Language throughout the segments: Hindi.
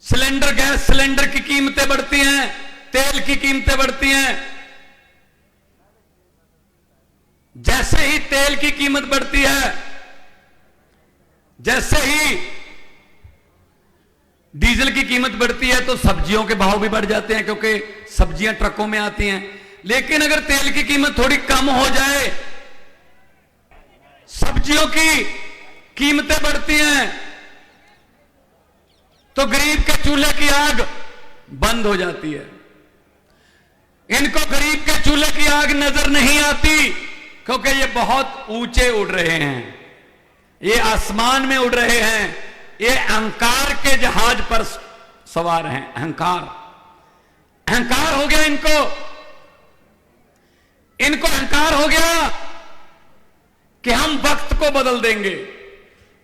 गैस सिलेंडर की कीमतें बढ़ती हैं, तेल की कीमतें बढ़ती हैं। जैसे ही तेल की कीमत बढ़ती है, जैसे ही डीजल की कीमत बढ़ती है, तो सब्जियों के भाव भी बढ़ जाते हैं, क्योंकि सब्जियां ट्रकों में आती हैं। लेकिन अगर तेल की कीमत थोड़ी कम हो जाए, सब्जियों की कीमतें बढ़ती हैं, तो गरीब के चूल्हे की आग बंद हो जाती है। इनको गरीब के चूल्हे की आग नजर नहीं आती, क्योंकि ये बहुत ऊंचे उड़ रहे हैं, ये आसमान में उड़ रहे हैं, ये अहंकार के जहाज पर सवार हैं। अहंकार हो गया इनको अहंकार हो गया कि हम वक्त को बदल देंगे।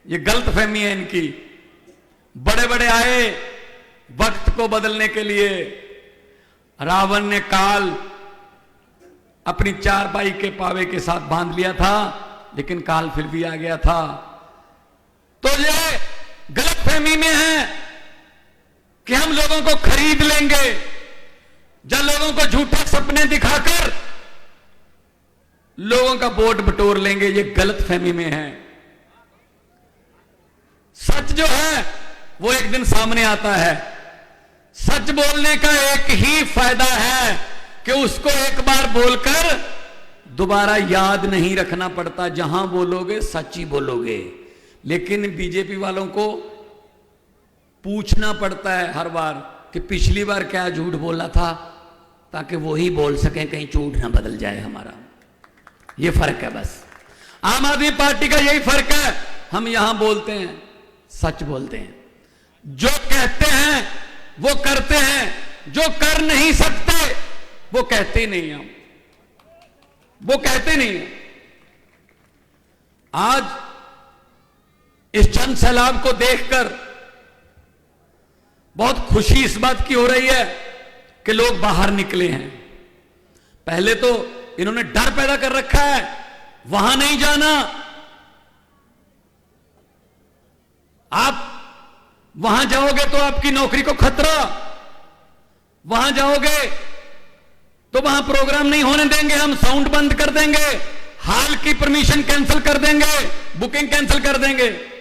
ये गलतफहमी है इनकी। बड़े बड़े आए वक्त को बदलने के लिए। रावण ने काल अपनी चारपाई के पावे के साथ बांध लिया था, लेकिन काल फिर भी आ गया था। तो ये गलतफहमी में है कि हम लोगों को खरीद लेंगे, जब लोगों को झूठे सपने दिखाकर लोगों का वोट बटोर लेंगे। ये गलतफहमी में है। सच जो है वो एक दिन सामने आता है। सच बोलने का एक ही फायदा है कि उसको एक बार बोलकर दोबारा याद नहीं रखना पड़ता। जहां बोलोगे सच ही बोलोगे। लेकिन बीजेपी वालों को पूछना पड़ता है हर बार कि पिछली बार क्या झूठ बोला था, ताकि वो ही बोल सकें, कहीं झूठ ना बदल जाए हमारा। ये फर्क है बस। आम आदमी पार्टी का यही फर्क है। हम यहां बोलते हैं, सच बोलते हैं। जो कहते हैं वो करते हैं, जो कर नहीं सकते वो कहते नहीं। हम वो कहते नहीं हैं। आज इस जन सैलाब को देखकर बहुत खुशी इस बात की हो रही है कि लोग बाहर निकले हैं। पहले तो इन्होंने डर पैदा कर रखा है, वहां नहीं जाना। आप वहां जाओगे तो आपकी नौकरी को खतरा, वहां जाओगे तो वहां प्रोग्राम नहीं होने देंगे, हम साउंड बंद कर देंगे, हॉल की परमिशन कैंसिल कर देंगे, बुकिंग कैंसिल कर देंगे।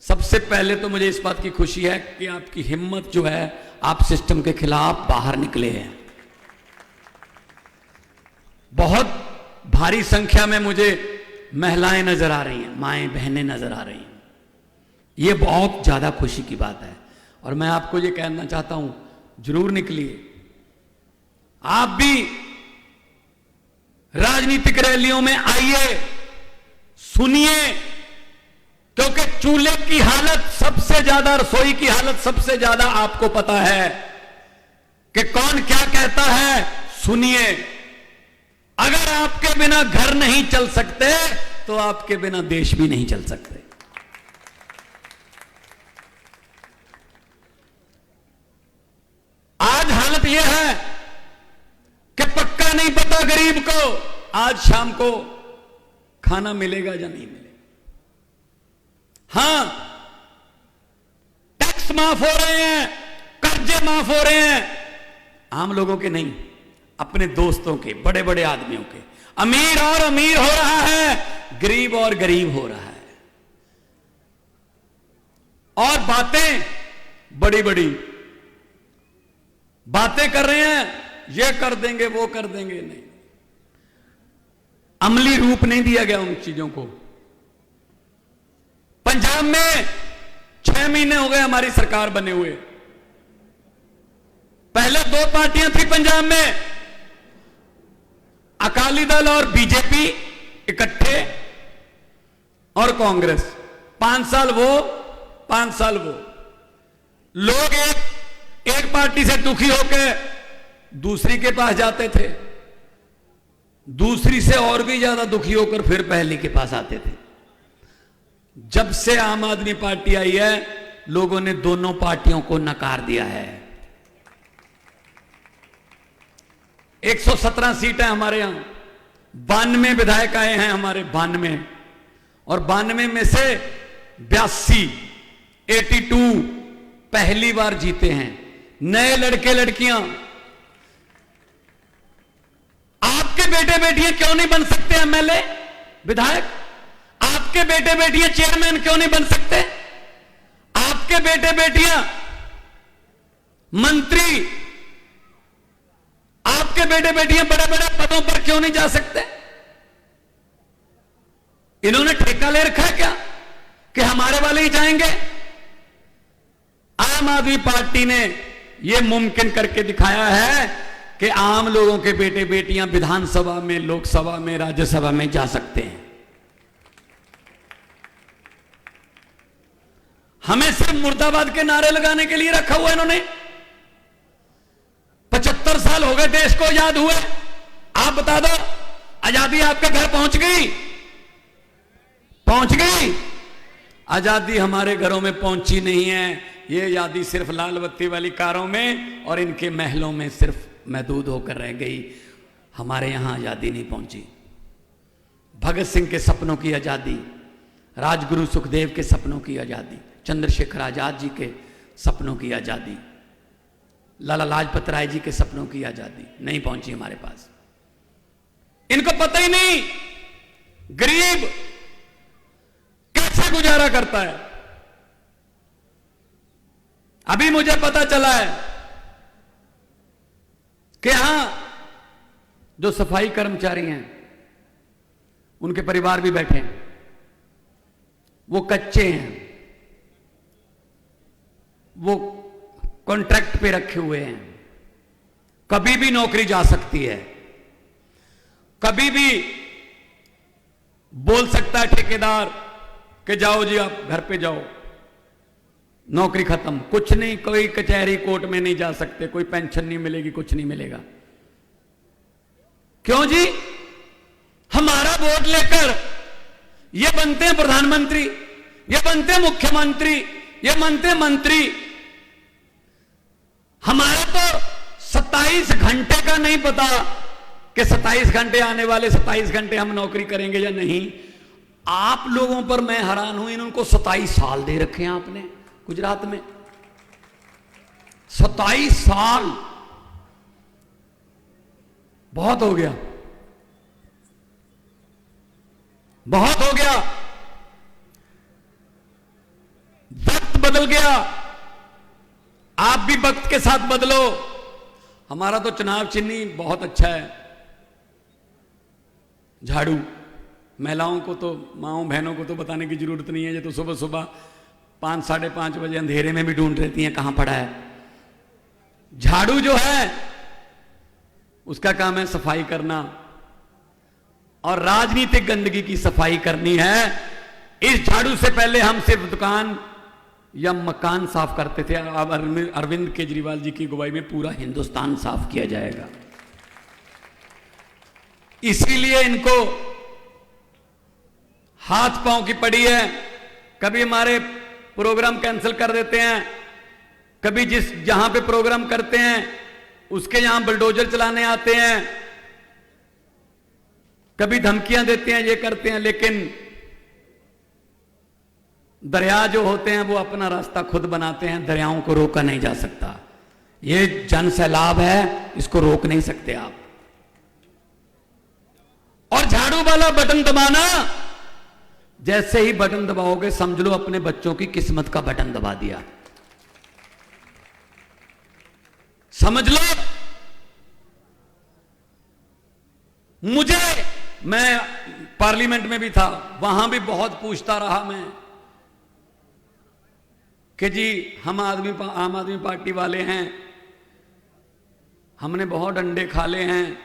सबसे पहले तो मुझे इस बात की खुशी है कि आपकी हिम्मत जो है, आप सिस्टम के खिलाफ बाहर निकले हैं। बहुत भारी संख्या में मुझे महिलाएं नजर आ रही हैं, माएं बहनें नजर आ रही हैं। ये बहुत ज्यादा खुशी की बात है। और मैं आपको ये कहना चाहता हूं, जरूर निकलिए। आप भी राजनीतिक रैलियों में आइए, सुनिए, क्योंकि चूल्हे की हालत सबसे ज्यादा, रसोई की हालत सबसे ज्यादा आपको पता है कि कौन क्या कहता है। सुनिए। अगर आपके बिना घर नहीं चल सकते तो आपके बिना देश भी नहीं चल सकते। आज हालत यह है कि पक्का नहीं पता गरीब को आज शाम को खाना मिलेगा या नहीं मिलेगा। हां, टैक्स माफ हो रहे हैं, कर्जे माफ हो रहे हैं, आम लोगों के नहीं, अपने दोस्तों के, बड़े बड़े आदमियों के। अमीर और अमीर हो रहा है, गरीब और गरीब हो रहा है। और बातें बड़ी बड़ी बातें कर रहे हैं, ये कर देंगे वो कर देंगे। नहीं, अमली रूप नहीं दिया गया उन चीजों को। पंजाब में 6 महीने हो गए हमारी सरकार बने हुए। पहले 2 पार्टियां थी पंजाब में, अकाली दल और बीजेपी इकट्ठे, और कांग्रेस। 5 साल वो 5 साल वो। लोग एक पार्टी से दुखी होकर दूसरी के पास जाते थे, दूसरी से और भी ज्यादा दुखी होकर फिर पहली के पास आते थे। जब से आम आदमी पार्टी आई है, लोगों ने दोनों पार्टियों को नकार दिया है। 117 सीटें हमारे यहां, 92 विधायक आए हैं हमारे, 92, और 92 में से 82 पहली बार जीते हैं। नए लड़के लड़कियां, आपके बेटे बेटियां क्यों नहीं बन सकते एमएलए विधायक? आपके बेटे बेटियां चेयरमैन क्यों नहीं बन सकते? आपके बेटे बेटियां मंत्री, आपके बेटे बेटियां बड़े बड़े पदों पर क्यों नहीं जा सकते? इन्होंने ठेका ले रखा है क्या कि हमारे वाले ही जाएंगे? आम आदमी पार्टी ने यह मुमकिन करके दिखाया है कि आम लोगों के बेटे बेटियां विधानसभा में, लोकसभा में, राज्यसभा में जा सकते हैं। हमें सिर्फ मुर्दाबाद के नारे लगाने के लिए रखा हुआ इन्होंने। 75 साल हो गए देश को आजाद हुए। आप बता दो, आजादी आपके घर पहुंच गई? पहुंच गई? आजादी हमारे घरों में पहुंची नहीं है। ये आजादी सिर्फ लाल बत्ती वाली कारों में और इनके महलों में सिर्फ महदूद होकर रह गई। हमारे यहां आजादी नहीं पहुंची। भगत सिंह के सपनों की आजादी, राजगुरु सुखदेव के सपनों की आजादी, चंद्रशेखर आजाद जी के सपनों की आजादी, लाला लाजपत राय जी के सपनों की आजादी नहीं पहुंची हमारे पास। इनको पता ही नहीं गरीब कैसे गुजारा करता है। अभी मुझे पता चला है कि यहां जो सफाई कर्मचारी हैं उनके परिवार भी बैठे हैं, वो कच्चे हैं, वो कॉन्ट्रैक्ट पे रखे हुए हैं। कभी भी नौकरी जा सकती है, कभी भी बोल सकता है ठेकेदार कि जाओ जी आप घर पे जाओ, नौकरी खत्म। कुछ नहीं, कोई कचहरी कोर्ट में नहीं जा सकते, कोई पेंशन नहीं मिलेगी, कुछ नहीं मिलेगा। क्यों जी? हमारा वोट लेकर ये बनते हैं प्रधानमंत्री, ये बनते हैं मुख्यमंत्री, ये बनते हैं मंत्री। हमारा तो 27 घंटे का नहीं पता कि 27 घंटे आने वाले 27 घंटे हम नौकरी करेंगे या नहीं। आप लोगों पर मैं हैरान हूं, इनको 27 साल दे रखे हैं आपने गुजरात में। 27 साल बहुत हो गया, बहुत हो गया। वक्त बदल गया, आप भी वक्त के साथ बदलो। हमारा तो चुनाव चिन्ह बहुत अच्छा है, झाड़ू। महिलाओं को तो, माओं बहनों को तो बताने की जरूरत नहीं है। ये तो सुबह सुबह 5 साढ़े 5 बजे अंधेरे में भी ढूंढ रहती हैं कहां पड़ा है। झाड़ू जो है उसका काम है सफाई करना, और राजनीतिक गंदगी की सफाई करनी है। इस झाड़ू से पहले हम सिर्फ दुकान या मकान साफ करते थे, अब अरविंद केजरीवाल जी की अगुवाई में पूरा हिंदुस्तान साफ किया जाएगा। इसीलिए इनको हाथ पांव की पड़ी है। कभी हमारे प्रोग्राम कैंसिल कर देते हैं, कभी जहां पे प्रोग्राम करते हैं उसके यहां बुलडोजर चलाने आते हैं, कभी धमकियां देते हैं, ये करते हैं। लेकिन दरिया जो होते हैं वो अपना रास्ता खुद बनाते हैं, दरियाओं को रोका नहीं जा सकता। ये जन सैलाब है, इसको रोक नहीं सकते आप। और झाड़ू वाला बटन दबाना, जैसे ही बटन दबाओगे समझ लो अपने बच्चों की किस्मत का बटन दबा दिया, समझ लो। मैं पार्लियामेंट में भी था, वहां भी बहुत पूछता रहा मैं कि जी हम आम आदमी पार्टी वाले हैं, हमने बहुत डंडे खा ले हैं।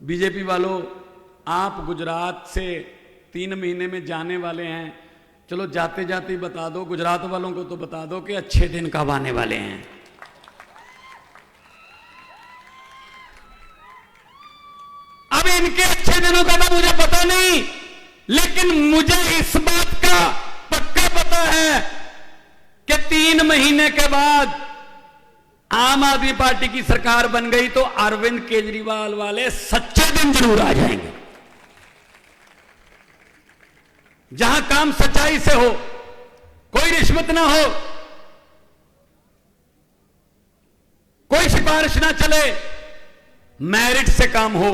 बीजेपी वालों, आप गुजरात से 3 महीने में जाने वाले हैं, चलो जाते जाते ही बता दो, गुजरात वालों को तो बता दो कि अच्छे दिन कब आने वाले हैं। अब इनके अच्छे दिनों का तो मुझे पता नहीं, लेकिन मुझे इस बात का पक्का पता है कि 3 महीने के बाद आम आदमी पार्टी की सरकार बन गई तो अरविंद केजरीवाल वाले सच्चे दिन जरूर आ जाएंगे। जहां काम सच्चाई से हो, कोई रिश्वत ना हो, सिफारिश ना चले, मेरिट से काम हो।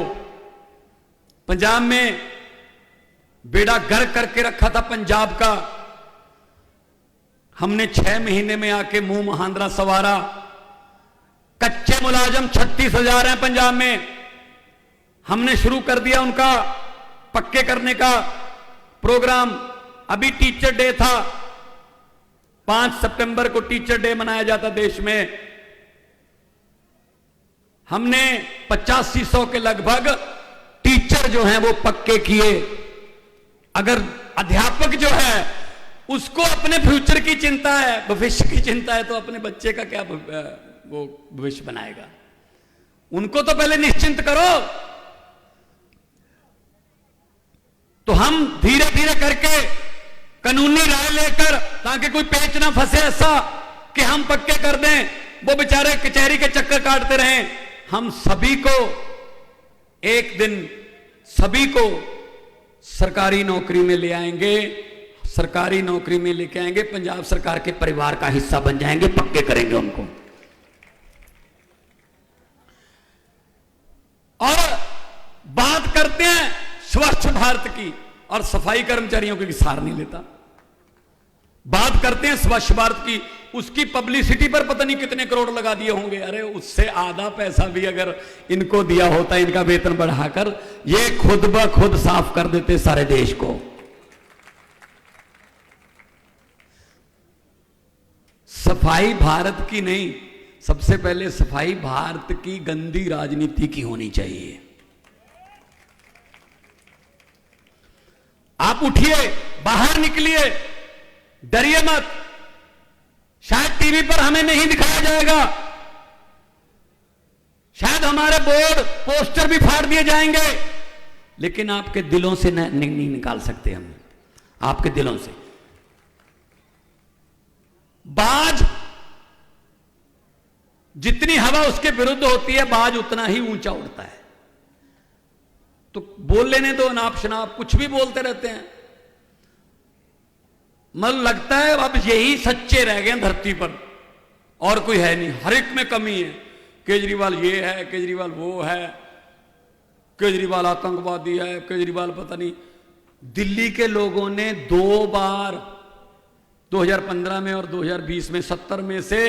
पंजाब में बेड़ा गर्क करके रखा था पंजाब का, हमने 6 महीने में आके मुंह महांदरा सवारा। कच्चे मुलाजम 36,000 हैं पंजाब में, हमने शुरू कर दिया उनका पक्के करने का प्रोग्राम। अभी टीचर डे था, 5 सितंबर को टीचर डे मनाया जाता देश में। हमने 8500 के लगभग टीचर जो हैं वो पक्के किए। अगर अध्यापक जो है उसको अपने फ्यूचर की चिंता है, भविष्य की चिंता है, तो अपने बच्चे का क्या वो भविष्य बनाएगा? उनको तो पहले निश्चिंत करो। तो हम धीरे धीरे करके कानूनी राय लेकर, ताकि कोई पेच ना फंसे ऐसा कि हम पक्के कर दें, वो बेचारे कचहरी के चक्कर काटते रहें। हम सभी को एक दिन सभी को सरकारी नौकरी में ले आएंगे, सरकारी नौकरी में लेके आएंगे, पंजाब सरकार के परिवार का हिस्सा बन जाएंगे, पक्के करेंगे उनको। और बात करते हैं स्वच्छ भारत की, और सफाई कर्मचारियों की सार नहीं लेता। बात करते हैं स्वच्छ भारत की, उसकी पब्लिसिटी पर पता नहीं कितने करोड़ लगा दिए होंगे। अरे उससे आधा पैसा भी अगर इनको दिया होता, इनका वेतन बढ़ाकर, ये खुद ब खुद साफ कर देते सारे देश को। सफाई भारत की नहीं, सबसे पहले सफाई भारत की गंदी राजनीति की होनी चाहिए। आप उठिए, बाहर निकलिए, डरिए मत। शायद टीवी पर हमें नहीं दिखाया जाएगा, शायद हमारे बोर्ड पोस्टर भी फाड़ दिए जाएंगे, लेकिन आपके दिलों से नहीं निकाल सकते हम, आपके दिलों से। बाज जितनी हवा उसके विरुद्ध होती है, बाज उतना ही ऊंचा उड़ता है। तो बोल लेने दो, नाप शनाप कुछ भी बोलते रहते हैं। मन लगता है अब यही सच्चे रह गए धरती पर, और कोई है नहीं, हर एक में कमी है। केजरीवाल ये है, केजरीवाल वो है, केजरीवाल आतंकवादी है, केजरीवाल पता नहीं। दिल्ली के लोगों ने 2 बार 2015 में और 2020 में 70 में से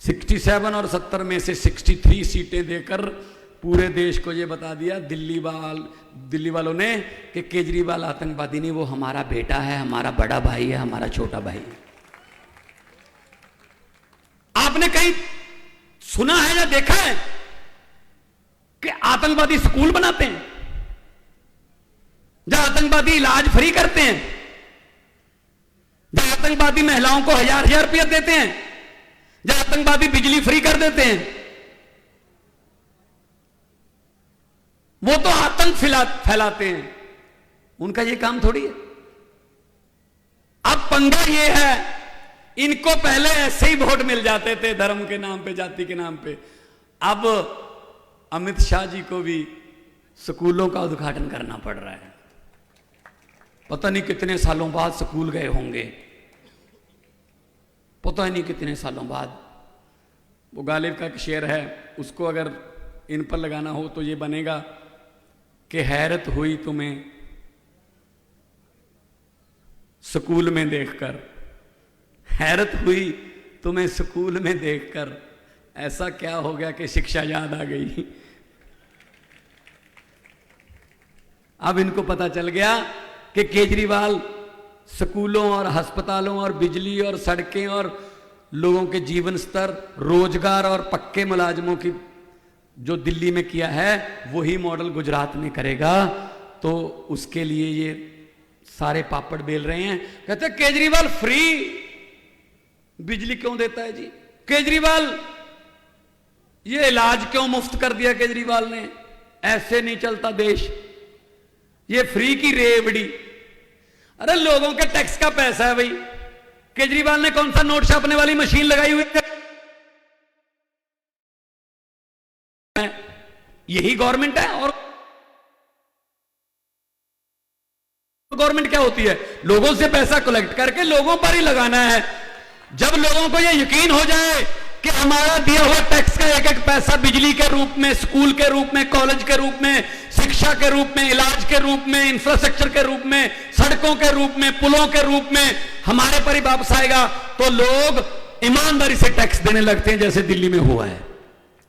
67 और 70 में से 63 सीटें देकर पूरे देश को ये बता दिया दिल्ली वालों ने कि केजरीवाल आतंकवादी नहीं, वो हमारा बेटा है, हमारा बड़ा भाई है, हमारा छोटा भाई है। आपने कहीं सुना है या देखा है कि आतंकवादी स्कूल बनाते हैं, जहां आतंकवादी इलाज फ्री करते हैं, जहां आतंकवादी महिलाओं को 1000 रुपया देते हैं, जहां आतंकवादी बिजली फ्री कर देते हैं? वो तो आतंक फैलाते हैं, उनका ये काम थोड़ी है। अब पंगा ये है, इनको पहले ऐसे ही वोट मिल जाते थे धर्म के नाम पे, जाति के नाम पे। अब अमित शाह जी को भी स्कूलों का उद्घाटन करना पड़ रहा है। पता नहीं कितने सालों बाद स्कूल गए होंगे, पता नहीं कितने सालों बाद। वो गालिब का एक शेर है, उसको अगर इन पर लगाना हो तो ये बनेगा कि हैरत हुई तुम्हें स्कूल में देखकर, हैरत हुई तुम्हें स्कूल में देखकर, ऐसा क्या हो गया कि शिक्षा याद आ गई। अब इनको पता चल गया कि केजरीवाल स्कूलों और अस्पतालों और बिजली और सड़कें और लोगों के जीवन स्तर, रोजगार और पक्के मुलाजमों की जो दिल्ली में किया है वही मॉडल गुजरात में करेगा। तो उसके लिए ये सारे पापड़ बेल रहे हैं। कहते हैं केजरीवाल फ्री बिजली क्यों देता है जी, केजरीवाल ये इलाज क्यों मुफ्त कर दिया केजरीवाल ने, ऐसे नहीं चलता देश, ये फ्री की रेवड़ी। अरे लोगों के टैक्स का पैसा है भाई, केजरीवाल ने कौन सा नोट छापने वाली मशीन लगाई हुई है? यही गवर्नमेंट है। और गवर्नमेंट क्या होती है? लोगों से पैसा कलेक्ट करके लोगों पर ही लगाना है। जब लोगों को यह यकीन हो जाए कि हमारा दिया हुआ टैक्स का एक एक पैसा बिजली के रूप में, स्कूल के रूप में, कॉलेज के रूप में, शिक्षा के रूप में, इलाज के रूप में, इंफ्रास्ट्रक्चर के रूप में, सड़कों के रूप में, पुलों के रूप में हमारे पर ही वापस आएगा, तो लोग ईमानदारी से टैक्स देने लगते हैं, जैसे दिल्ली में हुआ है।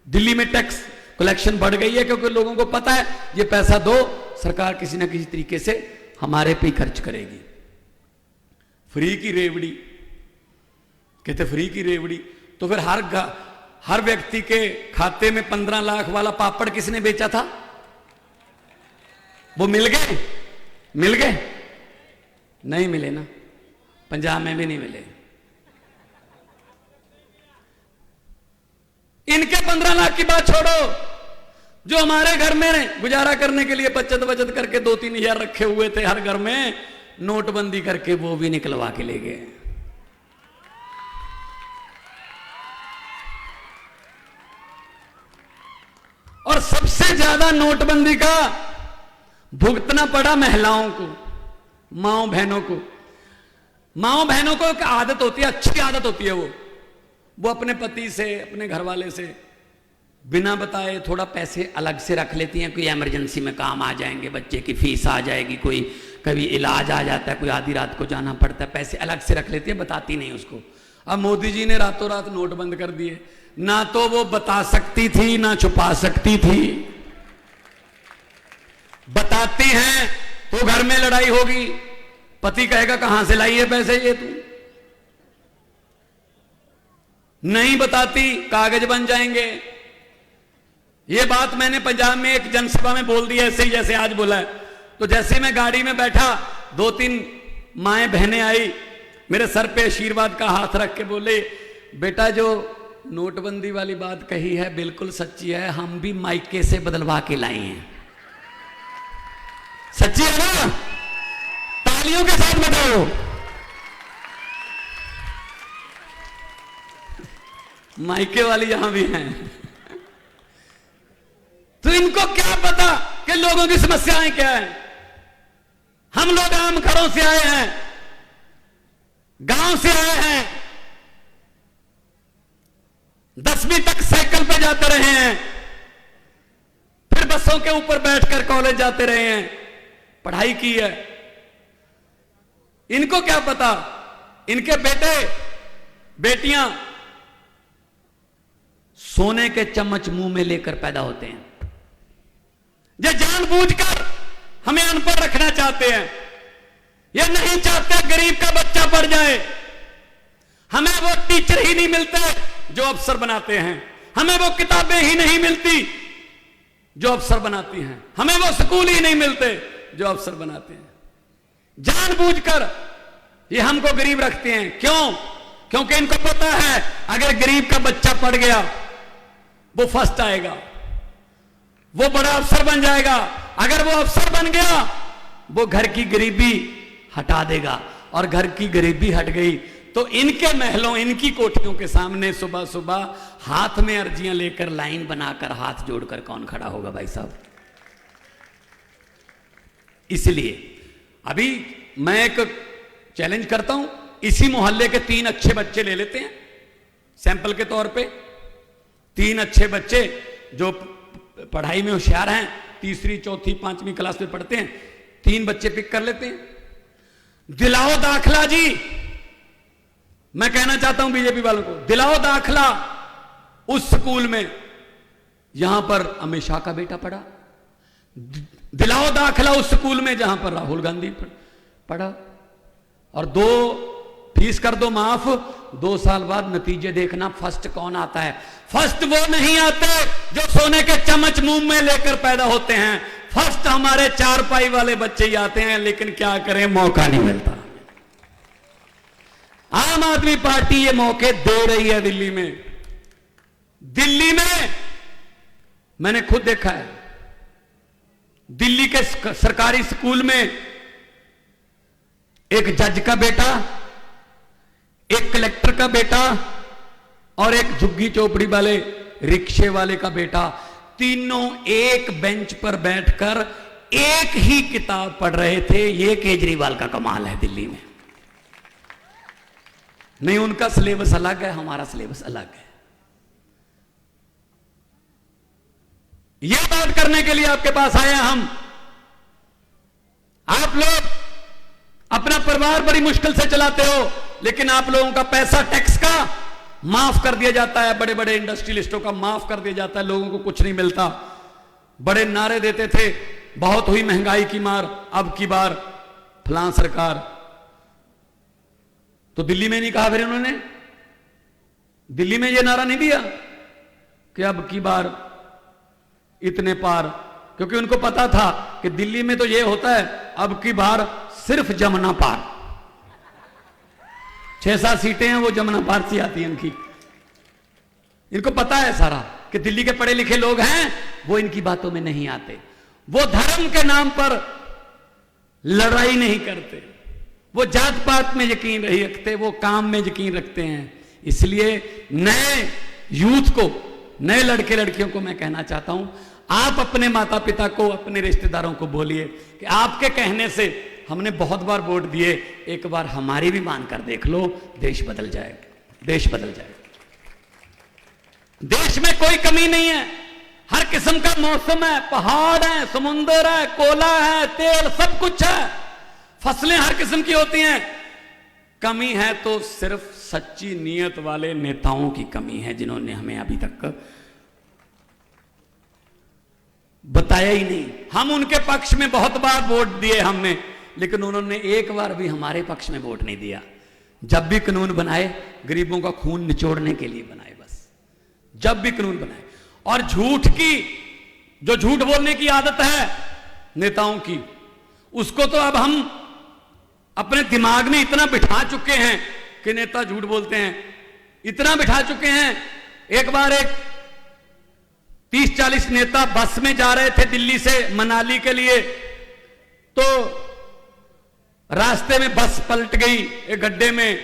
दिल्ली में टैक्स कलेक्शन बढ़ गई है क्योंकि लोगों को पता है ये पैसा दो, सरकार किसी ना किसी तरीके से हमारे पे ही खर्च करेगी। फ्री की रेवड़ी, कहते फ्री की रेवड़ी, तो फिर हर व्यक्ति के खाते में 15 लाख वाला पापड़ किसने बेचा था? वो मिल गए? मिल गए? नहीं मिले ना, पंजाब में भी नहीं मिले। इनके 15 लाख की बात छोड़ो, जो हमारे घर में गुजारा करने के लिए बचत बचत करके 2-3 हजार रखे हुए थे हर घर में, नोटबंदी करके वो भी निकलवा के ले गए। और सबसे ज्यादा नोटबंदी का भुगतना पड़ा महिलाओं को, माओ बहनों को। माओ बहनों को एक आदत होती है, अच्छी आदत होती है, वो अपने पति से, अपने घर वाले से बिना बताए थोड़ा पैसे अलग से रख लेती हैं। कोई इमरजेंसी में काम आ जाएंगे, बच्चे की फीस आ जाएगी, कोई कभी इलाज आ जाता है, कोई आधी रात को जाना पड़ता है, पैसे अलग से रख लेती है, बताती नहीं उसको। अब मोदी जी ने रातों रात नोट बंद कर दिए, ना तो वो बता सकती थी ना छुपा सकती थी। बताती हैं तो घर में लड़ाई होगी, पति कहेगा कहां से लाई है पैसे ये तू, नहीं बताती कागज बन जाएंगे। ये बात मैंने पंजाब में एक जनसभा में बोल दी, ऐसे ही जैसे आज बोला है। तो जैसे मैं गाड़ी में बैठा, 2-3 माएं बहनें आई, मेरे सर पे आशीर्वाद का हाथ रख के बोले, बेटा जो नोटबंदी वाली बात कही है बिल्कुल सच्ची है, हम भी माइके से बदलवा के लाए हैं। सच्ची है ना? तालियों के साथ बताओ। माइके वाली यहां भी हैं। तो इनको क्या पता कि लोगों की समस्याएं क्या है। हम लोग आम घरों से आए हैं, गांव से आए हैं, 10वीं तक साइकिल पे जाते रहे हैं, फिर बसों के ऊपर बैठकर कॉलेज जाते रहे हैं, पढ़ाई की है। इनको क्या पता, इनके बेटे बेटियां सोने के चम्मच मुंह में लेकर पैदा होते हैं। ये जानबूझकर हमें अनपढ़ रखना चाहते हैं। ये नहीं चाहते गरीब का बच्चा पढ़ जाए। हमें वो टीचर ही नहीं मिलते जो अफसर बनाते हैं, हमें वो किताबें ही नहीं मिलती जो अफसर बनाती हैं, हमें वो स्कूल ही नहीं मिलते जो अफसर बनाते हैं। जानबूझकर ये हमको गरीब रखते हैं। क्यों? क्योंकि इनको पता है अगर गरीब का बच्चा पढ़ गया वो फर्स्ट आएगा, वो बड़ा अफसर बन जाएगा। अगर वो अफसर बन गया वो घर की गरीबी हटा देगा, और घर की गरीबी हट गई तो इनके महलों, इनकी कोठियों के सामने सुबह सुबह हाथ में अर्जियां लेकर लाइन बनाकर हाथ जोड़कर कौन खड़ा होगा भाई साहब? इसलिए अभी मैं एक चैलेंज करता हूं, इसी मोहल्ले के 3 अच्छे बच्चे ले लेते हैं सैंपल के तौर पे। 3 अच्छे बच्चे जो पढ़ाई में होशियार हैं, 3री, 4थी, 5वीं क्लास में पढ़ते हैं, 3 बच्चे पिक कर लेते हैं। दिलाओ दाखला जी, मैं कहना चाहता हूं बीजेपी वालों को, दिलाओ दाखला उस स्कूल में यहां पर अमित शाह का बेटा पढ़ा, दिलाओ दाखला उस स्कूल में जहां पर राहुल गांधी पढ़ा, और 2 फीस कर दो माफ, 2 साल बाद नतीजे देखना फर्स्ट कौन आता है। फर्स्ट वो नहीं आते जो सोने के चम्मच मुंह में लेकर पैदा होते हैं, फर्स्ट हमारे 4 पाई वाले बच्चे ही आते हैं। लेकिन क्या करें, मौका नहीं मिलता। आम आदमी पार्टी ये मौके दे रही है दिल्ली में। दिल्ली में मैंने खुद देखा है, दिल्ली के सरकारी स्कूल में एक जज का बेटा, एक कलेक्टर का बेटा और एक झुग्गी चौपड़ी वाले रिक्शे वाले का बेटा, तीनों एक बेंच पर बैठकर एक ही किताब पढ़ रहे थे। ये केजरीवाल का कमाल है दिल्ली में। नहीं, उनका सिलेबस अलग है, हमारा सिलेबस अलग है। लॉट करने के लिए आपके पास आए हैं हम। आप लोग अपना परिवार बड़ी मुश्किल से चलाते हो, लेकिन आप लोगों का पैसा टैक्स का माफ कर दिया जाता है, बड़े बड़े इंडस्ट्रियलिस्टों का माफ कर दिया जाता है, लोगों को कुछ नहीं मिलता। बड़े नारे देते थे, बहुत हुई महंगाई की मार, अब की बार फलां सरकार। तो दिल्ली में नहीं कहा फिर उन्होंने, दिल्ली में यह नारा नहीं दिया कि अब की बार इतने पार, क्योंकि उनको पता था कि दिल्ली में तो यह होता है अब की बार सिर्फ जमुना पार। 6-7 सीटें हैं वो जमुना पार से आती हैं इनकी। इनको पता है सारा कि दिल्ली के पढ़े लिखे लोग हैं, वो इनकी बातों में नहीं आते। वो धर्म के नाम पर लड़ाई नहीं करते, वो जात पात में यकीन नहीं रखते, वो काम में यकीन रखते हैं। इसलिए नए यूथ को, नए लड़के लड़कियों को मैं कहना चाहता हूं, आप अपने माता पिता को, अपने रिश्तेदारों को बोलिए कि आपके कहने से हमने बहुत बार वोट दिए, एक बार हमारी भी मानकर देख लो, देश बदल जाएगा, देश बदल जाएगा। देश में कोई कमी नहीं है, हर किस्म का मौसम है, पहाड़ है, समुंदर है, कोला है, तेल, सब कुछ है, फसलें हर किस्म की होती हैं। कमी है तो सिर्फ सच्ची नीयत वाले नेताओं की कमी है, जिन्होंने हमें अभी तक बताया ही नहीं। हम उनके पक्ष में बहुत बार वोट दिए हमने, लेकिन उन्होंने एक बार भी हमारे पक्ष में वोट नहीं दिया। जब भी कानून बनाए, गरीबों का खून निचोड़ने के लिए बनाए, बस जब भी कानून बनाए। और झूठ की, जो झूठ बोलने की आदत है नेताओं की, उसको तो अब हम अपने दिमाग में इतना बिठा चुके हैं कि नेता झूठ बोलते हैं, इतना बिठा चुके हैं। एक बार एक 30-40 नेता बस में जा रहे थे दिल्ली से मनाली के लिए, तो रास्ते में बस पलट गई एक गड्ढे में।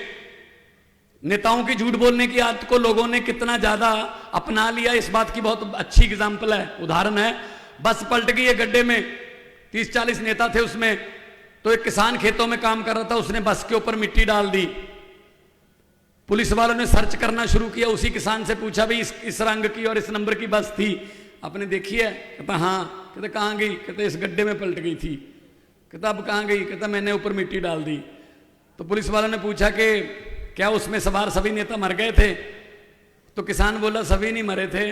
नेताओं की झूठ बोलने की आदत को लोगों ने कितना ज्यादा अपना लिया, इस बात की बहुत अच्छी एग्जाम्पल है, उदाहरण है। बस पलट गई एक गड्ढे में, 30-40 नेता थे उसमें। तो एक किसान खेतों में काम कर रहा था, उसने बस के ऊपर मिट्टी डाल दी। पुलिस वालों ने सर्च करना शुरू किया, उसी किसान से पूछा, भाई इस रंग की और इस नंबर की बस थी, आपने देखी है? कहता हाँ। कहते कहाँ गई? कहते इस गड्ढे में पलट गई थी। कहता अब कहाँ गई? कहता मैंने ऊपर मिट्टी डाल दी। तो पुलिस वालों ने पूछा कि क्या उसमें सवार सभी नेता मर गए थे? तो किसान बोला सभी नहीं मरे थे,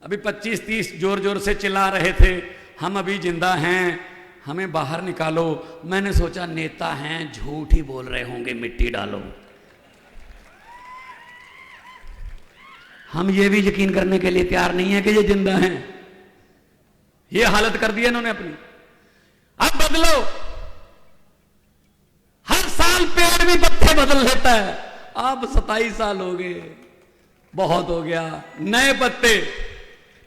अभी 25-30 जोर जोर से चिल्ला रहे थे, हम अभी जिंदा हैं, हमें बाहर निकालो। मैंने सोचा नेता हैं, झूठ ही बोल रहे होंगे, मिट्टी डालो। हम ये भी यकीन करने के लिए तैयार नहीं है कि ये जिंदा हैं। ये हालत कर दी है इन्होंने अपनी। अब बदलो, हर साल पेड़ भी पत्ते बदल लेता है। अब 27 साल हो गए, बहुत हो गया। नए पत्ते,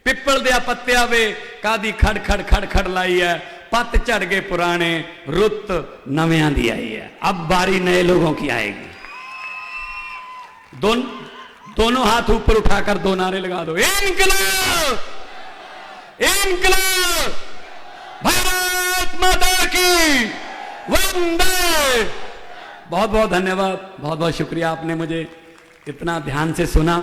पिप्पल दिया पत्ते आवे, कादी खड़ खड़ खड़ खड़ लाई है, पत्त चढ़ गए पुराने, रुत नव्यां दी आई है। अब बारी नए लोगों की आएगी। दोनों हाथ ऊपर उठाकर 2 नारे लगा दो, इनकलाब, इनकलाब, भारत माता की वंदे। बहुत बहुत धन्यवाद, बहुत बहुत शुक्रिया, आपने मुझे इतना ध्यान से सुना।